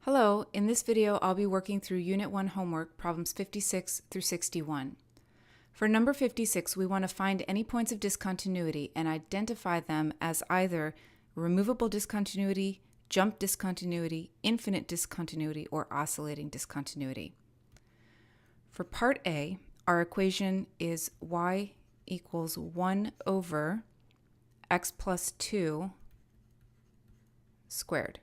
Hello, in this video I'll be working through Unit 1 homework problems 56 through 61. For number 56, we want to find any points of discontinuity and identify them as either removable discontinuity, jump discontinuity, infinite discontinuity, or oscillating discontinuity. For part A, our equation is y equals 1 over x plus 2 squared.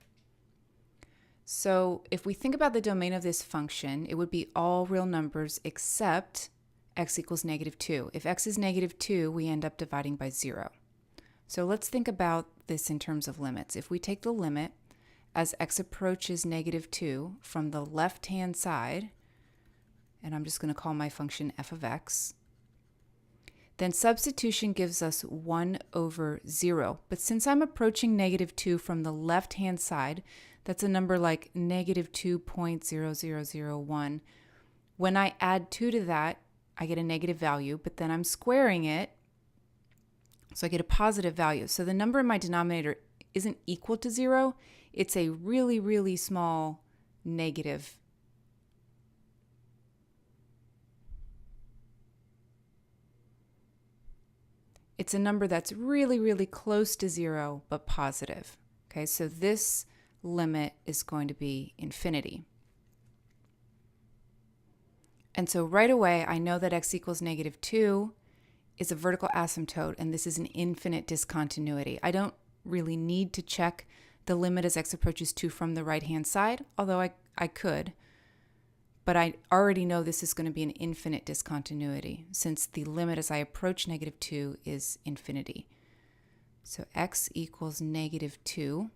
So if we think about the domain of this function, it would be all real numbers except x equals -2. If x is -2, we end up dividing by 0. So let's think about this in terms of limits. If we take the limit as x approaches -2 from the left-hand side, and I'm just going to call my function f of x, then substitution gives us 1 over 0. But since I'm approaching -2 from the left-hand side, that's a number like -2.0001. When I add 2 to that, I get a negative value, but then I'm squaring it, so I get a positive value. So the number in my denominator isn't equal to 0. It's a really, really small negative. It's a number that's really, really close to 0, but positive. Okay, so this limit is going to be infinity. And so right away, I know that x equals -2 is a vertical asymptote, and this is an infinite discontinuity. I don't really need to check the limit as x approaches 2 from the right-hand side, although I could. But I already know this is going to be an infinite discontinuity, since the limit as I approach -2 is infinity. So x equals -2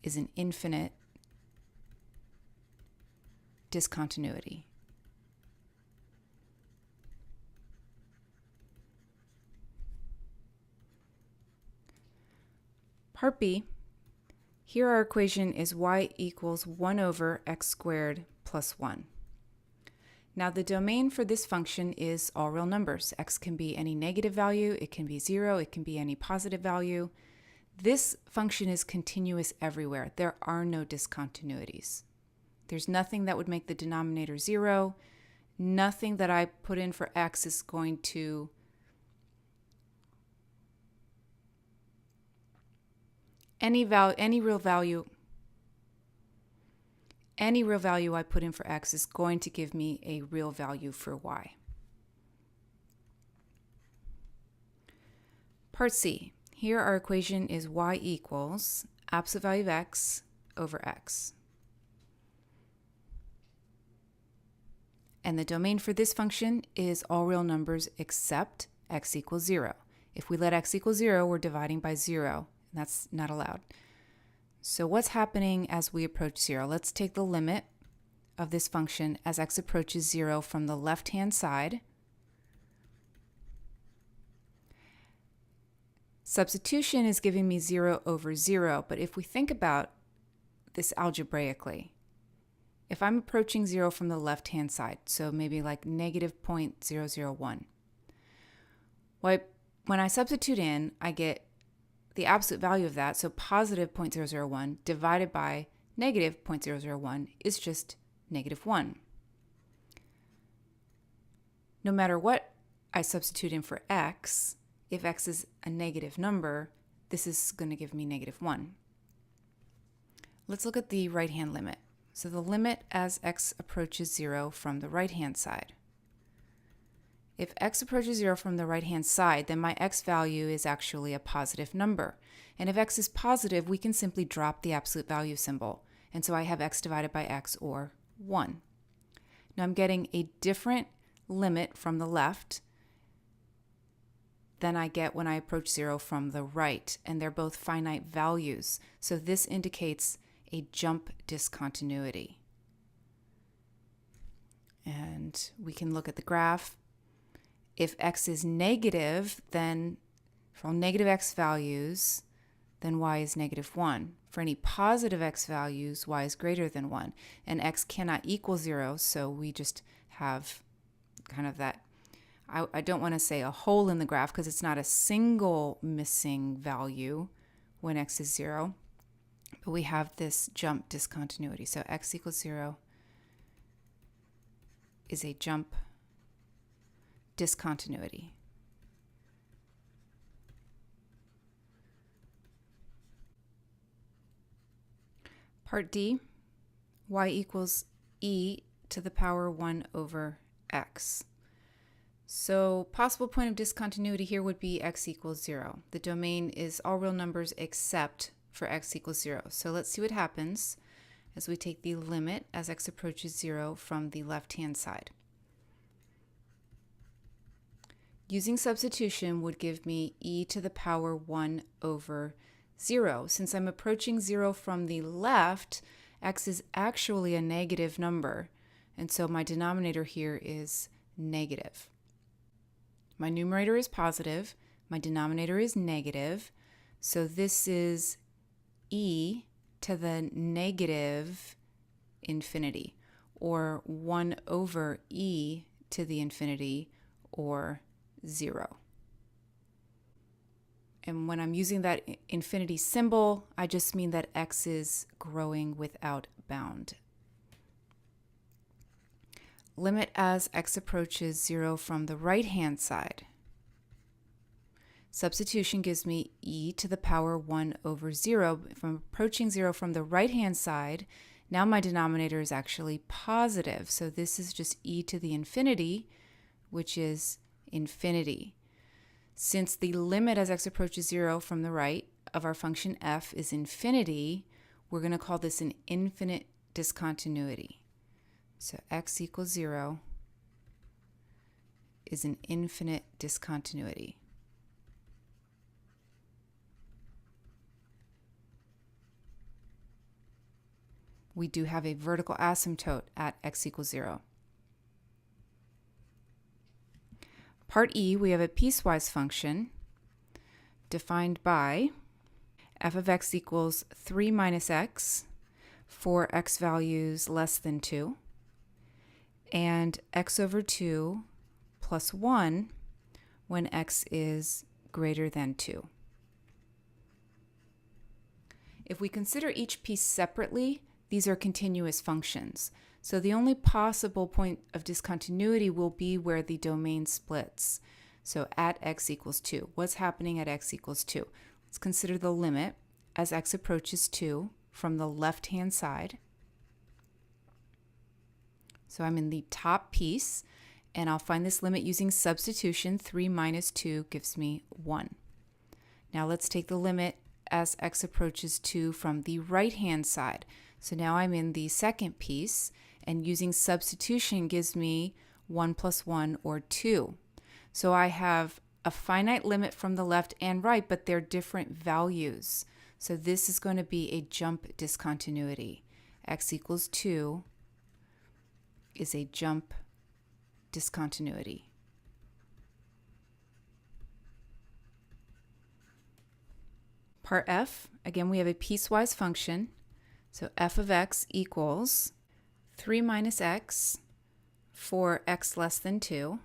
is an infinite discontinuity. Part B, here our equation is y equals 1 over x squared plus 1. Now the domain for this function is all real numbers. X can be any negative value, it can be 0, it can be any positive value. This function is continuous everywhere. There are no discontinuities. There's nothing that would make the denominator 0. Nothing that I put in for x is going to any real value I put in for x is going to give me a real value for y. Part C. Here our equation is y equals absolute value of x over x. And the domain for this function is all real numbers except x equals 0. If we let x equal 0, we're dividing by 0, and that's not allowed. So what's happening as we approach 0? Let's take the limit of this function as x approaches 0 from the left-hand side. Substitution is giving me 0 over 0, but if we think about this algebraically, if I'm approaching 0 from the left-hand side, so maybe like -0.001, when I substitute in, I get the absolute value of that, so positive 0.001 divided by negative 0.001 is just -1. No matter what I substitute in for x, if x is a negative number, this is going to give me -1. Let's look at the right-hand limit. So the limit as x approaches 0 from the right-hand side. If x approaches 0 from the right-hand side, then my x value is actually a positive number. And if x is positive, we can simply drop the absolute value symbol. And so I have x divided by x, or 1. Now I'm getting a different limit from the left than I get when I approach 0 from the right, and they're both finite values. So this indicates a jump discontinuity. And we can look at the graph. If x is negative, then for all negative x values, then y is -1. For any positive x values, y is greater than 1. And x cannot equal 0, so we just have kind of that, I don't want to say a hole in the graph because it's not a single missing value when x is 0. but we have this jump discontinuity. So x equals 0 is a jump discontinuity. Part D, y equals e to the power 1 over x. So possible point of discontinuity here would be x equals 0. The domain is all real numbers except for x equals 0. So let's see what happens as we take the limit as x approaches 0 from the left-hand side. Using substitution would give me e to the power 1 over 0. Since I'm approaching 0 from the left, x is actually a negative number, and so my denominator here is negative. My numerator is positive, my denominator is negative, so this is e to the negative infinity, or 1 over e to the infinity, or 0. And when I'm using that infinity symbol, I just mean that x is growing without bound. Limit as x approaches 0 from the right-hand side. Substitution gives me e to the power 1 over 0. If I'm approaching 0 from the right-hand side, now my denominator is actually positive. So this is just e to the infinity, which is infinity. Since the limit as x approaches 0 from the right of our function f is infinity, we're going to call this an infinite discontinuity. So x equals 0 is an infinite discontinuity. We do have a vertical asymptote at x equals 0. Part E, we have a piecewise function defined by f of x equals 3 minus x for x values less than 2, and x over 2 plus 1 when x is greater than 2. If we consider each piece separately, these are continuous functions. So the only possible point of discontinuity will be where the domain splits. So at x equals 2. What's happening at x equals 2? Let's consider the limit as x approaches 2 from the left-hand side. So I'm in the top piece, and I'll find this limit using substitution. 3 minus 2 gives me 1. Now let's take the limit as x approaches 2 from the right-hand side. So now I'm in the second piece, and using substitution gives me 1 plus 1, or 2. So I have a finite limit from the left and right, but they're different values. So this is going to be a jump discontinuity. X equals 2 is a jump discontinuity. Part F, again we have a piecewise function. So f of x equals 3 minus x for x less than 2,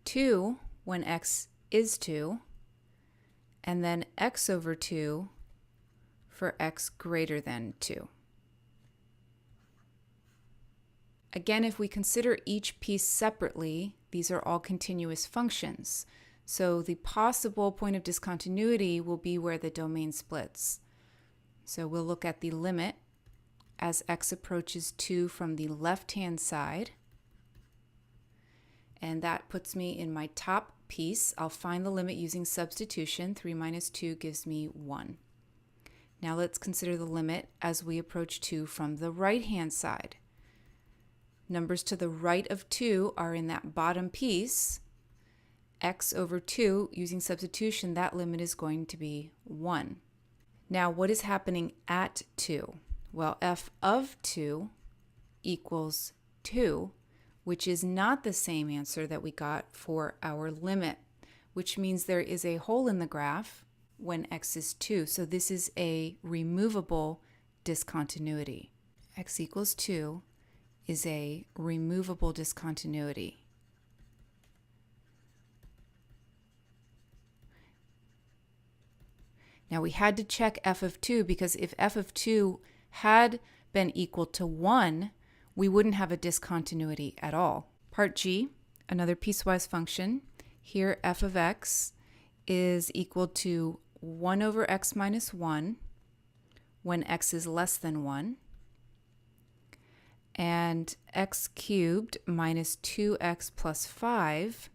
2 when x is 2, and then x over 2 for x greater than 2. Again, if we consider each piece separately, these are all continuous functions. So the possible point of discontinuity will be where the domain splits. So we'll look at the limit as x approaches 2 from the left-hand side. And that puts me in my top piece. I'll find the limit using substitution. 3 minus 2 gives me 1. Now let's consider the limit as we approach 2 from the right-hand side. Numbers to the right of 2 are in that bottom piece. X over 2, using substitution, that limit is going to be 1. Now, what is happening at 2? Well, f of 2 equals 2, which is not the same answer that we got for our limit, which means there is a hole in the graph when x is 2. So this is a removable discontinuity. X equals 2 is a removable discontinuity. Now we had to check f of 2 because if f of 2 had been equal to 1, we wouldn't have a discontinuity at all. Part G, another piecewise function. Here f of x is equal to 1 over x minus 1 when x is less than 1, and x cubed minus 2x plus 5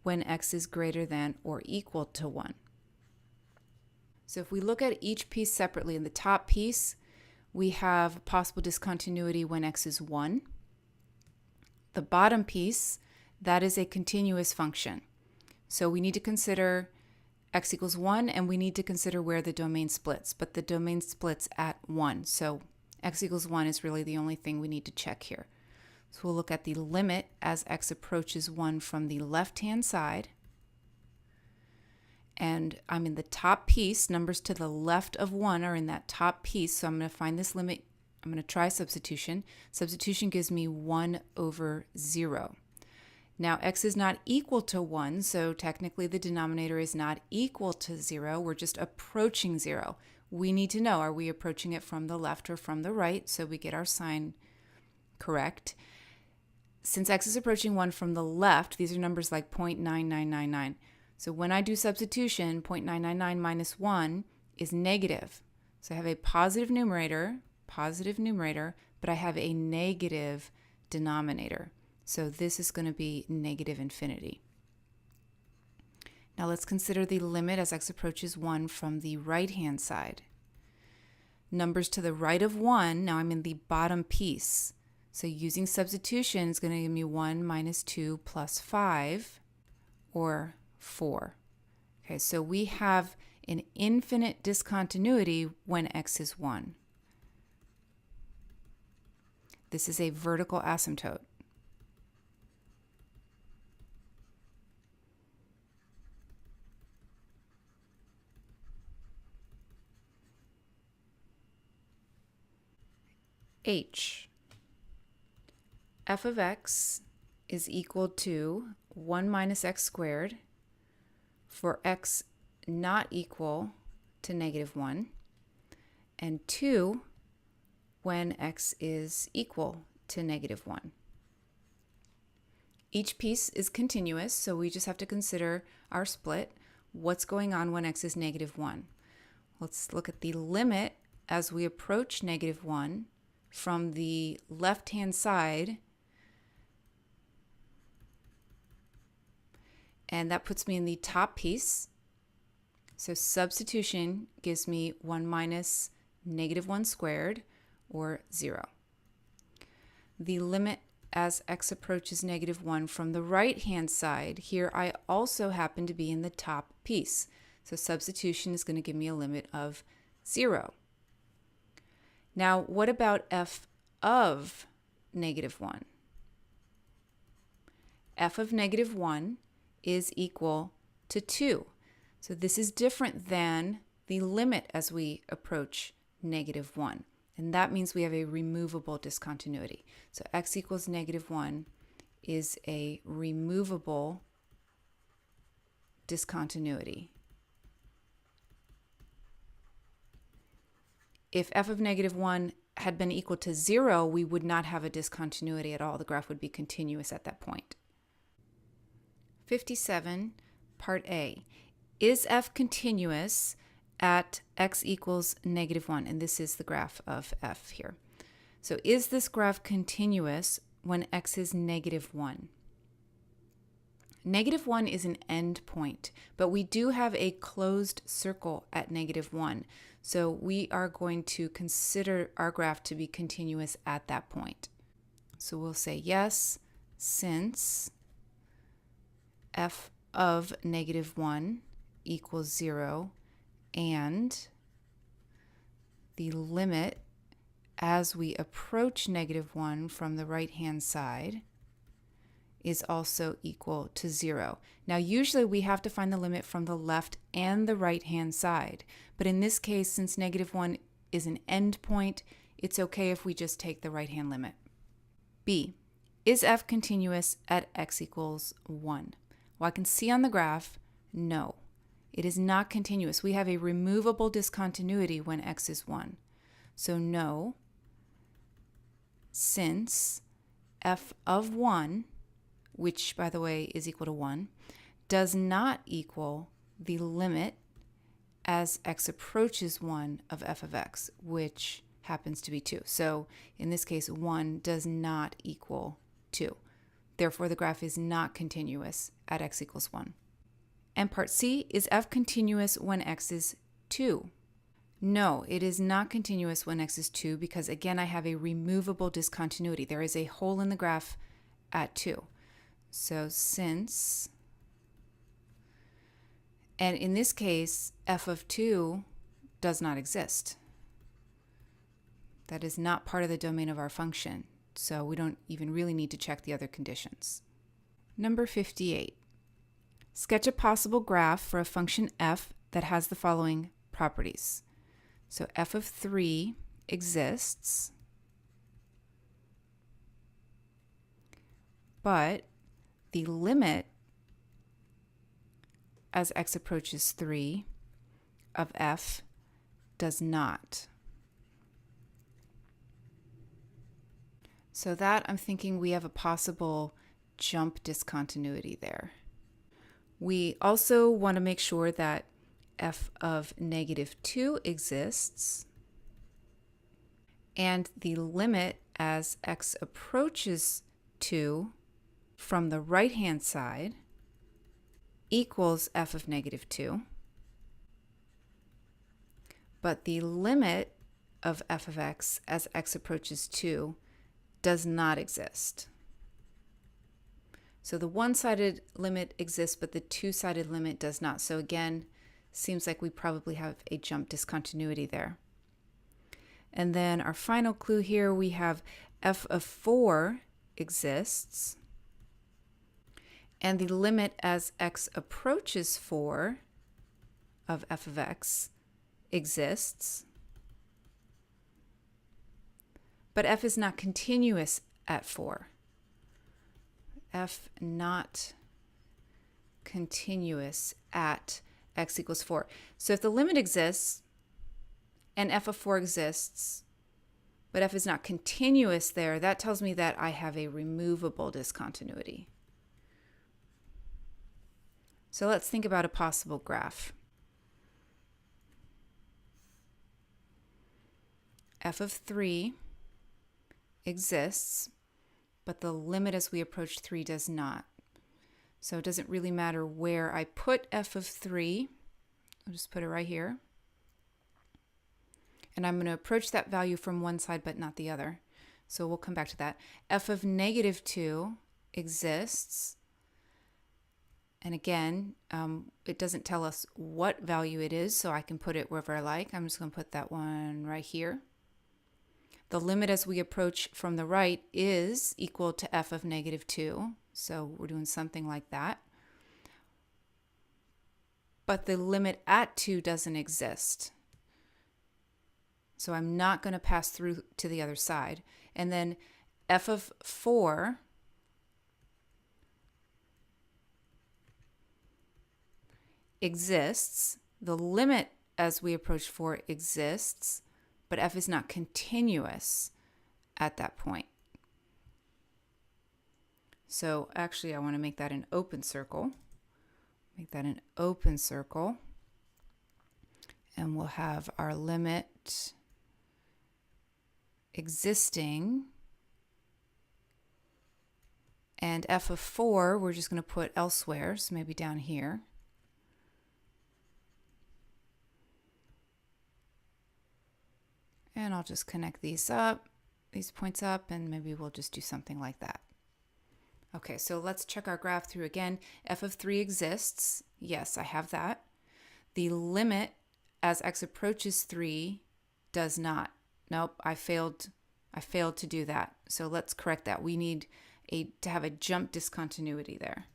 when x is greater than or equal to 1. So if we look at each piece separately, in the top piece, we have possible discontinuity when x is 1. The bottom piece, that is a continuous function. So we need to consider x equals 1, and we need to consider where the domain splits, but the domain splits at 1. So x equals 1 is really the only thing we need to check here. So we'll look at the limit as x approaches 1 from the left-hand side. And I'm in the top piece. Numbers to the left of 1 are in that top piece. So I'm going to find this limit. I'm going to try substitution. Substitution gives me 1 over 0. Now, x is not equal to 1, so technically the denominator is not equal to 0. We're just approaching 0. We need to know, are we approaching it from the left or from the right, so we get our sign correct. Since x is approaching 1 from the left, these are numbers like 0.9999. So when I do substitution, 0.999 minus 1 is negative. So I have a positive numerator, but I have a negative denominator. So this is going to be negative infinity. Now let's consider the limit as x approaches 1 from the right-hand side. Numbers to the right of 1, now I'm in the bottom piece. So using substitution is going to give me 1 minus 2 plus 5, or 4. Okay, so we have an infinite discontinuity when x is 1. This is a vertical asymptote. H. F of x is equal to 1 minus x squared for x not equal to negative 1, and 2 when x is equal to negative 1. Each piece is continuous, so we just have to consider our split. What's going on when x is negative 1? Let's look at the limit as we approach negative 1 from the left-hand side, and that puts me in the top piece. So substitution gives me 1 minus negative 1 squared, or 0. The limit as x approaches negative 1 from the right-hand side, here I also happen to be in the top piece. So substitution is going to give me a limit of 0. Now, what about f of negative 1? F of negative 1 is equal to 2. So this is different than the limit as we approach negative 1. And that means we have a removable discontinuity. So x equals negative 1 is a removable discontinuity. If f of negative 1 had been equal to 0, we would not have a discontinuity at all. The graph would be continuous at that point. 57, Part A. Is f continuous at x equals negative 1? And this is the graph of f here. So is this graph continuous when x is negative 1? Negative 1 is an end point, but we do have a closed circle at negative 1. So we are going to consider our graph to be continuous at that point. So we'll say yes, since f of negative 1 equals 0, and the limit as we approach negative 1 from the right-hand side is also equal to 0. Now, usually we have to find the limit from the left and the right-hand side. But in this case, since negative 1 is an end point, it's okay if we just take the right-hand limit. B. Is f continuous at x equals 1? Well, I can see on the graph, no. It is not continuous. We have a removable discontinuity when x is 1. So no, since f of 1, which by the way is equal to 1, does not equal the limit as x approaches 1 of f of x, which happens to be 2. So in this case, 1 does not equal 2. Therefore, the graph is not continuous at x equals 1. And part C, is f continuous when x is 2? No, it is not continuous when x is 2 because, again, I have a removable discontinuity. There is a hole in the graph at 2. So since, and in this case, f of 2 does not exist. That is not part of the domain of our function, so we don't even really need to check the other conditions. Number 58. Sketch a possible graph for a function f that has the following properties. So f of 3 exists, but the limit as x approaches 3 of f does not. So that, I'm thinking we have a possible jump discontinuity there. We also want to make sure that f of negative 2 exists, and the limit as x approaches 2 from the right-hand side equals f of negative 2, but the limit of f of x as x approaches 2 does not exist. So the one-sided limit exists, but the two-sided limit does not. So again, seems like we probably have a jump discontinuity there. And then our final clue here, we have f of 4 exists, and the limit as x approaches 4 of f of x exists, but f is not continuous at 4. F not continuous at x equals 4. So if the limit exists and f of 4 exists, but f is not continuous there, that tells me that I have a removable discontinuity. So let's think about a possible graph. F of 3 exists, but the limit as we approach 3 does not. So it doesn't really matter where I put f of 3. I'll just put it right here. And I'm going to approach that value from one side but not the other. So we'll come back to that. F of negative 2 exists. And again, it doesn't tell us what value it is, so I can put it wherever I like. I'm just going to put that one right here. The limit as we approach from the right is equal to f of negative 2. So we're doing something like that. But the limit at 2 doesn't exist. So I'm not going to pass through to the other side. And then f of 4 exists. The limit as we approach 4 exists, but f is not continuous at that point. So actually I want to make that an open circle. Make that an open circle. And we'll have our limit existing. And f of 4 we're just going to put elsewhere, so maybe down here. And I'll just connect these points up, and maybe we'll just do something like that. Okay, so let's check our graph through again. F of 3 exists. Yes, I have that. The limit as x approaches 3 does not. Nope, I failed to do that. So let's correct that. We need to have a jump discontinuity there.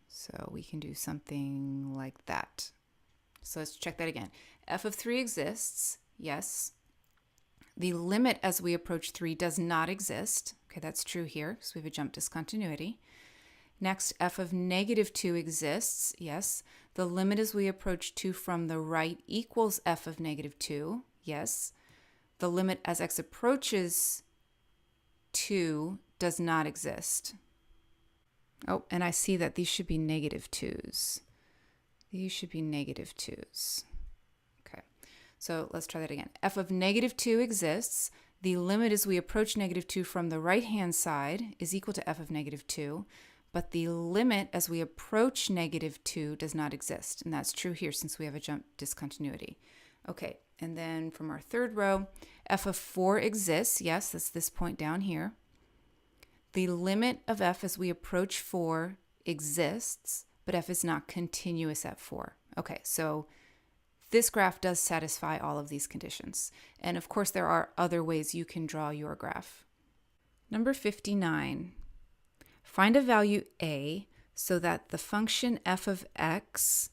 So we can do something like that. So let's check that again. F of 3 exists, yes. The limit as we approach 3 does not exist. Okay, that's true here, so we have a jump discontinuity. Next, f of negative 2 exists. Yes. The limit as we approach 2 from the right equals f of negative 2. Yes. The limit as x approaches 2 does not exist. Oh, and I see that these should be negative 2's. These should be negative 2's. Okay, so let's try that again. F of negative 2 exists. The limit as we approach negative 2 from the right-hand side is equal to f of negative 2, but the limit as we approach negative 2 does not exist, and that's true here since we have a jump discontinuity. Okay, and then from our third row, f of 4 exists. Yes, that's this point down here. The limit of f as we approach 4 exists, but f is not continuous at 4. Okay, so this graph does satisfy all of these conditions. And of course, there are other ways you can draw your graph. Number 59. Find a value a so that the function f of x,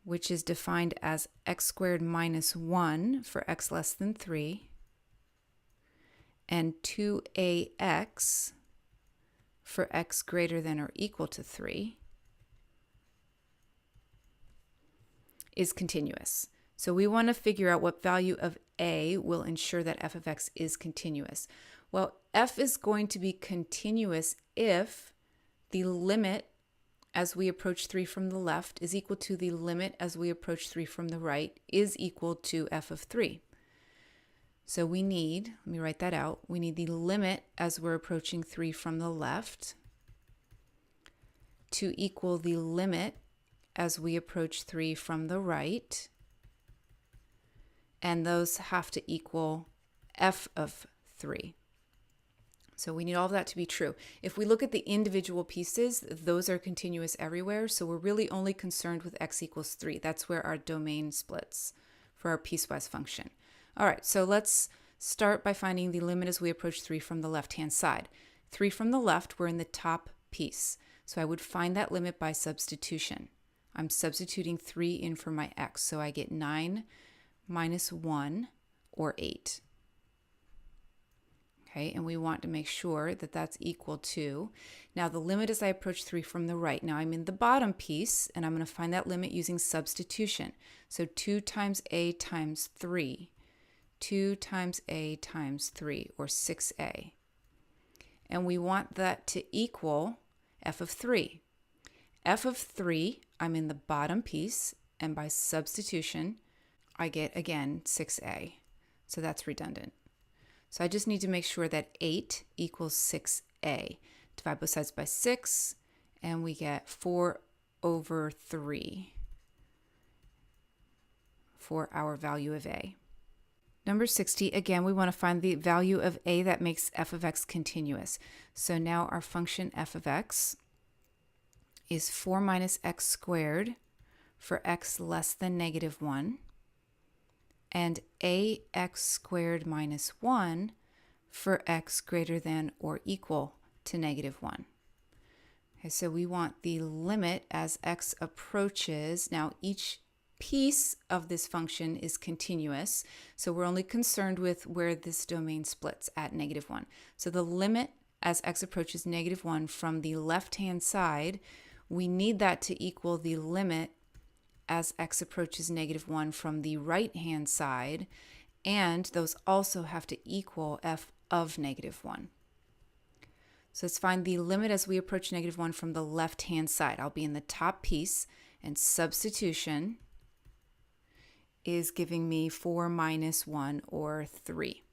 which is defined as x squared minus 1 for x less than 3, and 2ax for x greater than or equal to 3, is continuous. So we want to figure out what value of a will ensure that f of x is continuous. Well, f is going to be continuous if the limit as we approach 3 from the left is equal to the limit as we approach 3 from the right is equal to f of 3. So we need, let me write that out, we need the limit as we're approaching 3 from the left to equal the limit as we approach 3 from the right, and those have to equal f of 3. So we need all of that to be true. If we look at the individual pieces, those are continuous everywhere, so we're really only concerned with x equals 3. That's where our domain splits for our piecewise function. All right, so let's start by finding the limit as we approach 3 from the left-hand side. 3 from the left, we're in the top piece, so I would find that limit by substitution. I'm substituting 3 in for my x, so I get 9 minus 1, or 8. Okay, and we want to make sure that that's equal to, now the limit as I approach 3 from the right. Now I'm in the bottom piece, and I'm going to find that limit using substitution. So 2 times a times 3. 2 times a times 3, or 6a. And we want that to equal f of 3. f of 3, I'm in the bottom piece, and by substitution, I get, again, 6a. So that's redundant. So I just need to make sure that 8 equals 6a. Divide both sides by 6, and we get 4 over 3 for our value of a. Number 60, again, we want to find the value of a that makes f of x continuous. So now our function f of x is 4 minus x squared for x less than negative 1, and ax squared minus 1 for x greater than or equal to negative 1. Okay, so we want the limit as x approaches. Now each piece of this function is continuous, so we're only concerned with where this domain splits at negative 1. So the limit as x approaches negative 1 from the left-hand side, we need that to equal the limit as x approaches negative 1 from the right-hand side, and those also have to equal f of negative 1. So let's find the limit as we approach negative 1 from the left-hand side. I'll be in the top piece, and substitution is giving me 4 minus 1, or 3.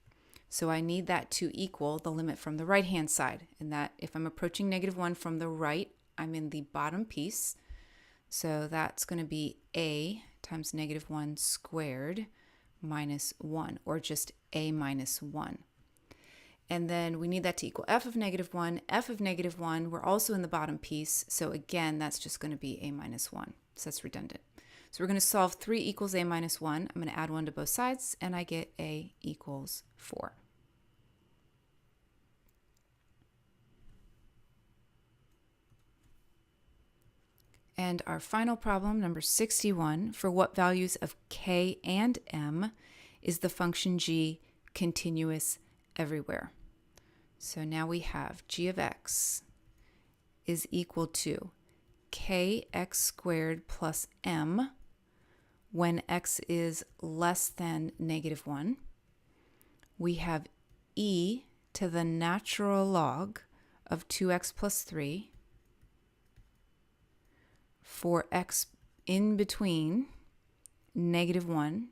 So I need that to equal the limit from the right-hand side, and that if I'm approaching negative 1 from the right, I'm in the bottom piece. So that's going to be a times negative 1 squared minus 1, or just a minus 1. And then we need that to equal f of negative 1. f of negative 1, we're also in the bottom piece. So again, that's just going to be a minus 1. So that's redundant. So we're going to solve 3 equals a minus 1. I'm going to add 1 to both sides, and I get a equals 4. And our final problem, number 61, for what values of k and m is the function g continuous everywhere? So now we have g of x is equal to kx squared plus m when x is less than -1. We have e to the natural log of 2x plus 3 for x in between -1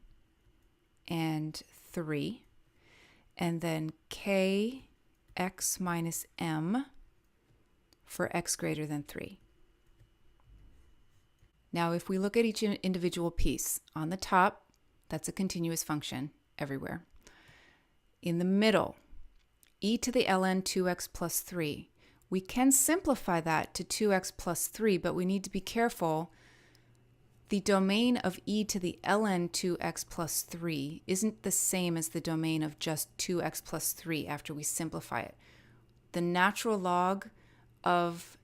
and 3, and then kx minus m for x greater than 3. Now, if we look at each individual piece, on the top, that's a continuous function everywhere. In the middle, e to the ln 2x plus 3. We can simplify that to 2x plus 3, but we need to be careful. The domain of e to the ln 2x plus 3 isn't the same as the domain of just 2x plus 3 after we simplify it. The natural log of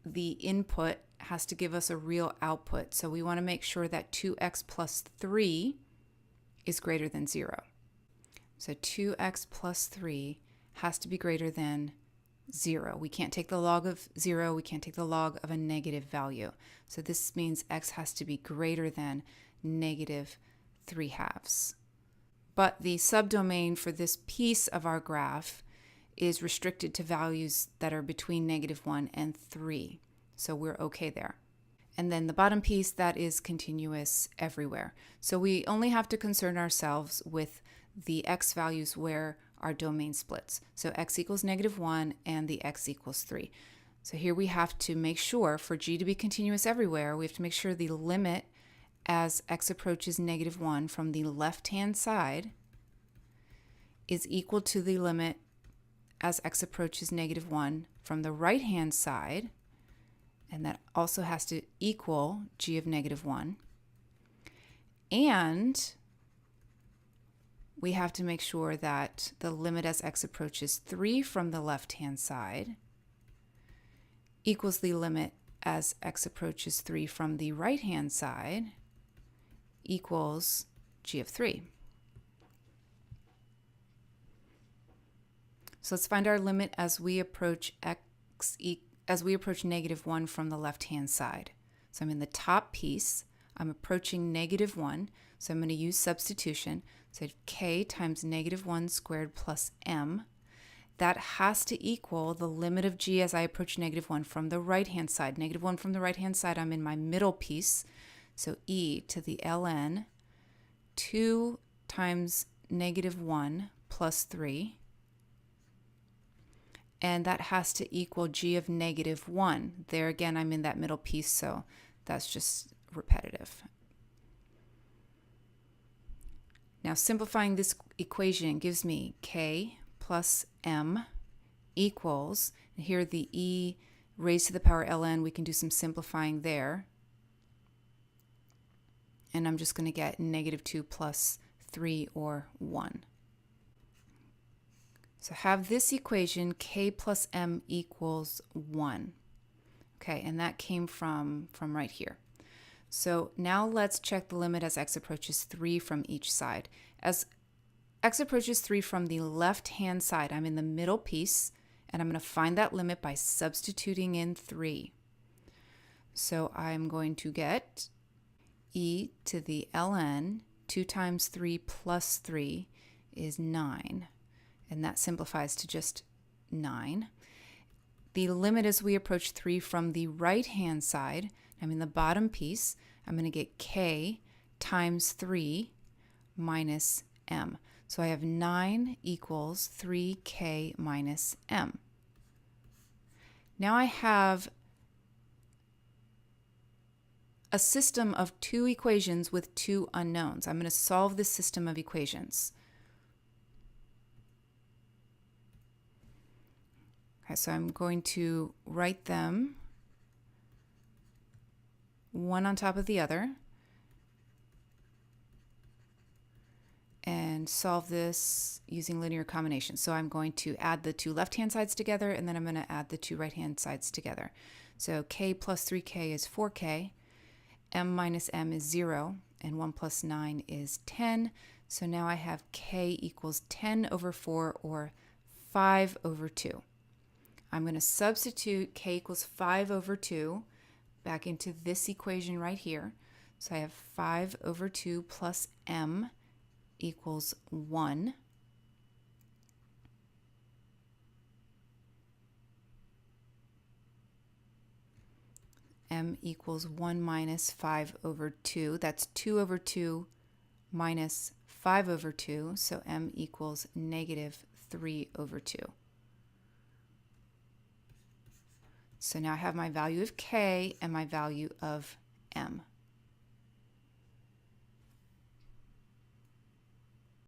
the input has to give us a real output, so we want to make sure that 2x plus 3 is greater than 0. So 2x plus 3 has to be greater than 0. We can't take the log of 0. We can't take the log of a negative value. So this means x has to be greater than -3/2. But the subdomain for this piece of our graph is restricted to values that are between -1 and 3. So we're okay there. And then the bottom piece, that is continuous everywhere. So we only have to concern ourselves with the x values where our domain splits. So x equals -1 and the x equals 3. So here we have to make sure, for g to be continuous everywhere, we have to make sure the limit as x approaches -1 from the left-hand side is equal to the limit as x approaches -1 from the right-hand side, and that also has to equal g of -1. And we have to make sure that the limit as x approaches 3 from the left-hand side equals the limit as x approaches 3 from the right-hand side equals g of 3. So let's find our limit as we approach -1 from the left-hand side. So I'm in the top piece. I'm approaching -1, so I'm going to use substitution. So k times -1 squared plus m. That has to equal the limit of g as I approach -1 from the right-hand side. -1 from the right-hand side, I'm in my middle piece. So e to the ln 2 times -1 plus 3. And that has to equal g of -1. There again, I'm in that middle piece, so that's just repetitive. Now simplifying this equation gives me k plus m equals, and here the e raised to the power ln, we can do some simplifying there. And I'm just going to get -2 plus 3 or 1. So have this equation, k plus m equals 1. Okay, and that came from right here. So now let's check the limit as x approaches 3 from each side. As x approaches 3 from the left-hand side, I'm in the middle piece, and I'm going to find that limit by substituting in 3. So I'm going to get e to the ln 2 times 3 plus 3 is 9. And that simplifies to just 9. The limit as we approach 3 from the right-hand side, I'm in the bottom piece, I'm going to get k times 3 minus m. So I have 9 equals 3k minus m. Now I have a system of two equations with two unknowns. I'm going to solve this system of equations. Okay, so I'm going to write them one on top of the other and solve this using linear combination. So I'm going to add the two left-hand sides together, and then I'm going to add the two right-hand sides together. So k plus 3k is 4k, m minus m is 0, and 1 plus 9 is 10. So now I have k equals 10 over 4, or 5 over 2. I'm going to substitute k equals 5 over 2 back into this equation right here. So I have 5 over 2 plus m equals 1. M equals 1 minus 5 over 2. That's 2 over 2 minus 5 over 2. So m equals negative 3 over 2. So now I have my value of k and my value of m.